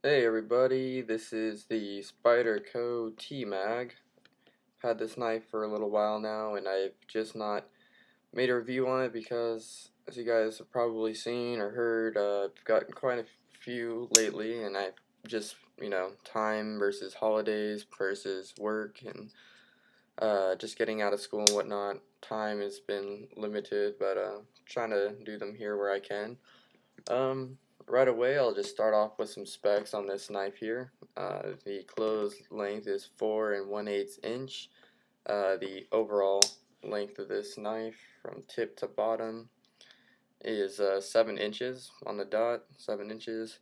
Hey everybody, this is the Spyderco T-Mag. Had this knife for a little while now and I've just not made a review on it because, as you guys have probably seen or heard, I've gotten quite a few lately and I've just, time versus holidays versus work and just getting out of school and whatnot. Time has been limited, but trying to do them here where I can. Right away, I'll just start off with some specs on this knife here. The closed length is 4 1/8 inch. The overall length of this knife from tip to bottom is 7 inches on the dot, 7 inches.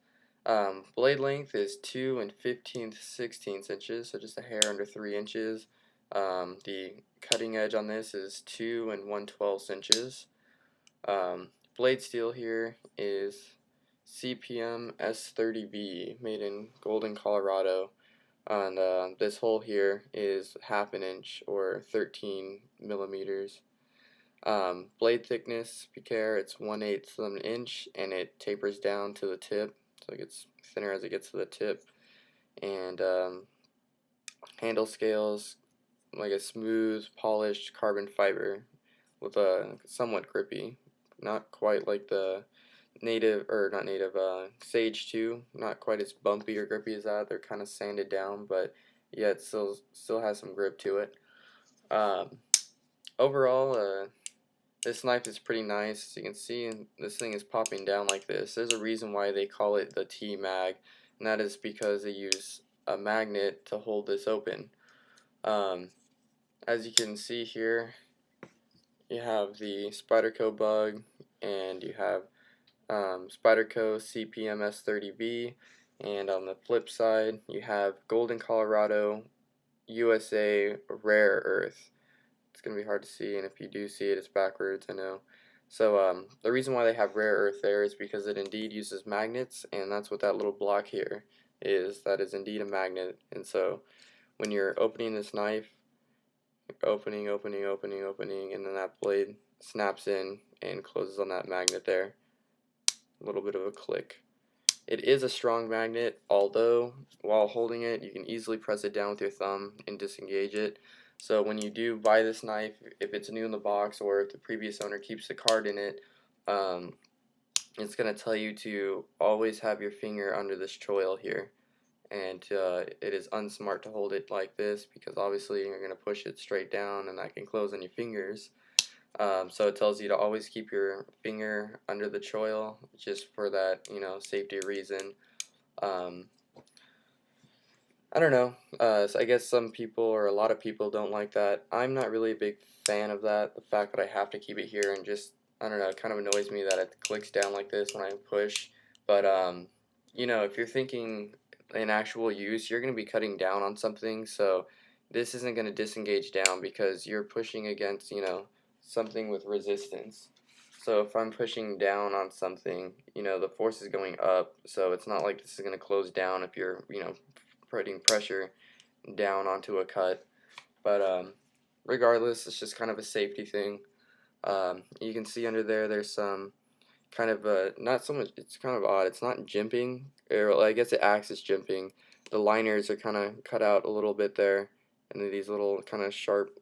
Blade length is 2 15/16 inches, so just a hair under 3 inches. The cutting edge on this is 2 1/12 inches. Blade steel here is CPM S30B, made in Golden, Colorado, and this hole here is 1/2 inch or 13 millimeters. Blade thickness, be care, it's 1/8 of an inch, and it tapers down to the tip, so it gets thinner as it gets to the tip. And handle scales, like a smooth, polished carbon fiber with a somewhat grippy, not quite like the Sage 2, not quite as bumpy or grippy as that. They're kind of sanded down, but yeah, it still has some grip to it. Overall, this knife is pretty nice. As you can see, this thing is popping down like this. There's a reason why they call it the T-Mag, and that is because they use a magnet to hold this open. As you can see here, you have the Spyderco bug, and you have Spyderco CPM S30B, and on the flip side you have Golden, Colorado, USA Rare Earth. It's going to be hard to see, and if you do see it, it's backwards, I know. So the reason why they have Rare Earth there is because it indeed uses magnets, and that's what that little block here is. That is indeed a magnet. And so when you're opening this knife, opening, and then that blade snaps in and closes on that magnet there. A little bit of a click. It is a strong magnet, although while holding it you can easily press it down with your thumb and disengage it. So when you do buy this knife, if it's new in the box or if the previous owner keeps the card in it, it's going to tell you to always have your finger under this choil here. And it is unsmart to hold it like this because obviously you're going to push it straight down and that can close on your fingers. So it tells you to always keep your finger under the choil, just for that, safety reason. I don't know. So I guess some people, or a lot of people, don't like that. I'm not really a big fan of that. The fact that I have to keep it here and just, I don't know, it kind of annoys me that it clicks down like this when I push. But, if you're thinking in actual use, you're going to be cutting down on something, so this isn't going to disengage down because you're pushing against, something with resistance. So if I'm pushing down on something, the force is going up, so it's not like this is going to close down if you're, putting pressure down onto a cut. But regardless, it's just kind of a safety thing. You can see under there's some kind of not so much, it's kind of odd, it's not jimping, or I guess it acts as jimping. The liners are kind of cut out a little bit there, and then these little kind of sharp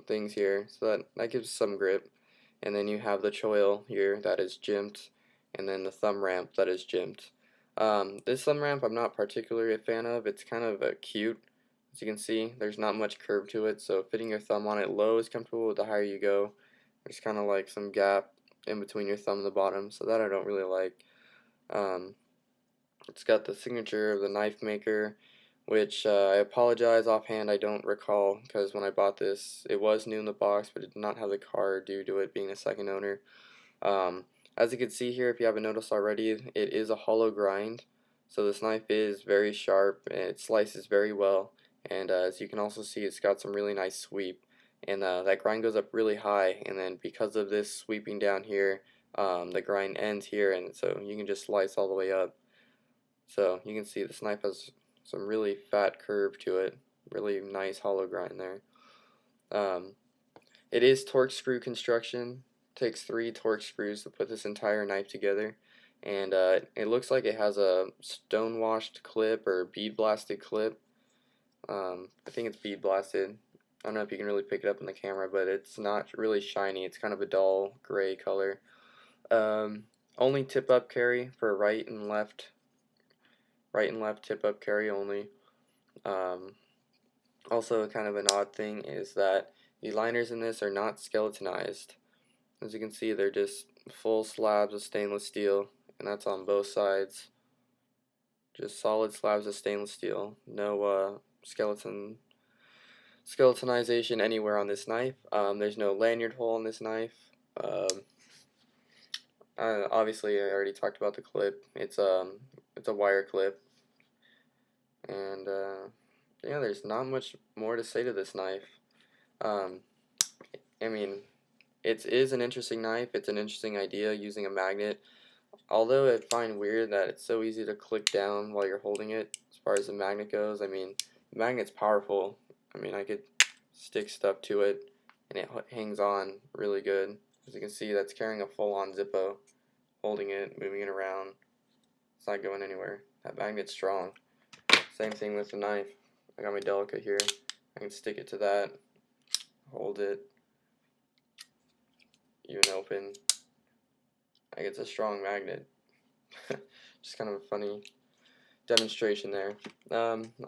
things here, so that gives some grip. And then you have the choil here that is jimped, and then the thumb ramp that is jimped. This thumb ramp I'm not particularly a fan of. It's kind of cute. As you can see, there's not much curve to it, so fitting your thumb on it low is comfortable. The higher you go, there's kind of like some gap in between your thumb and the bottom, so that I don't really like. It's got the signature of the knife maker, which I apologize offhand, I don't recall, because when I bought this, it was new in the box, but it did not have the card due to it being a second owner. As you can see here, if you haven't noticed already, it is a hollow grind, so this knife is very sharp, and it slices very well, and as you can also see, it's got some really nice sweep, and that grind goes up really high, and then because of this sweeping down here, the grind ends here, and so you can just slice all the way up. So you can see this knife has some really fat curve to it, really nice hollow grind there. It is torque screw construction. It takes 3 torque screws to put this entire knife together, and it looks like it has a stone washed clip or bead blasted clip. I think it's bead blasted. I don't know if you can really pick it up in the camera, but it's not really shiny. It's kind of a dull gray color. Um, Only tip up carry for right and left tip up carry only. Um, Also, kind of an odd thing is that the liners in this are not skeletonized. As you can see, they're just full slabs of stainless steel, and that's on both sides. Just solid slabs of stainless steel. No skeletonization anywhere on this knife. There's no lanyard hole on this knife. Um, Obviously, I already talked about the clip. It's a wire clip, and yeah, there's not much more to say to this knife. Um, I mean, it is an interesting knife. It's an interesting idea using a magnet. Although I find weird that it's so easy to click down while you're holding it as far as the magnet goes. I mean, the magnet's powerful. I mean, I could stick stuff to it and it hangs on really good. As you can see, that's carrying a full-on Zippo, holding it, moving it around. It's not going anywhere. That magnet's strong. Same thing with the knife. I got my Delica here. I can stick it to that, hold it, even open. Like, it's a strong magnet. Just kind of a funny demonstration there.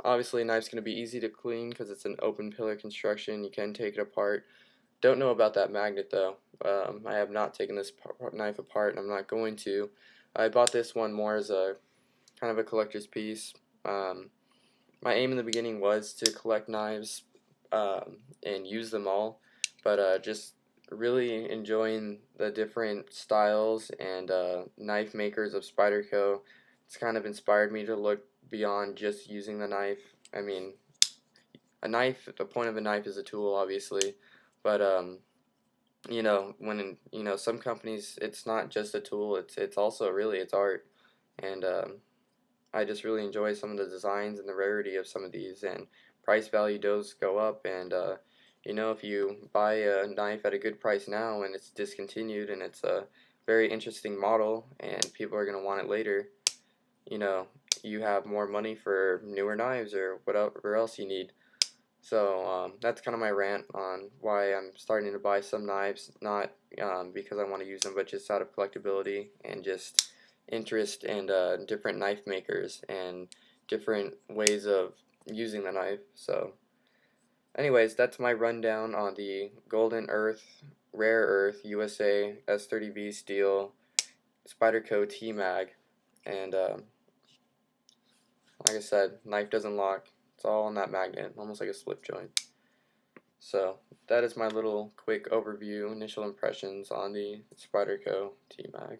Obviously, a knife's going to be easy to clean because it's an open pillar construction. You can take it apart. Don't know about that magnet though. I have not taken this knife apart, and I'm not going to. I bought this one more as a kind of a collector's piece. My aim in the beginning was to collect knives and use them all, but just really enjoying the different styles and knife makers of Spyderco. It's kind of inspired me to look beyond just using the knife. I mean, the point of a knife is a tool, obviously, but you know, some companies, it's not just a tool. It's also really it's art, and I just really enjoy some of the designs and the rarity of some of these, and price value does go up, and you know, if you buy a knife at a good price now and it's discontinued and it's a very interesting model and people are going to want it later, you know, you have more money for newer knives or whatever else you need. So that's kind of my rant on why I'm starting to buy some knives, not because I want to use them, but just out of collectability and just interest in different knife makers and different ways of using the knife. So anyways, that's my rundown on the Golden Earth, Rare Earth, USA S30V steel Spyderco T-Mag. And like I said, knife doesn't lock. It's all on that magnet, almost like a slip joint. So that is my little quick overview, initial impressions on the Spyderco T-Mag.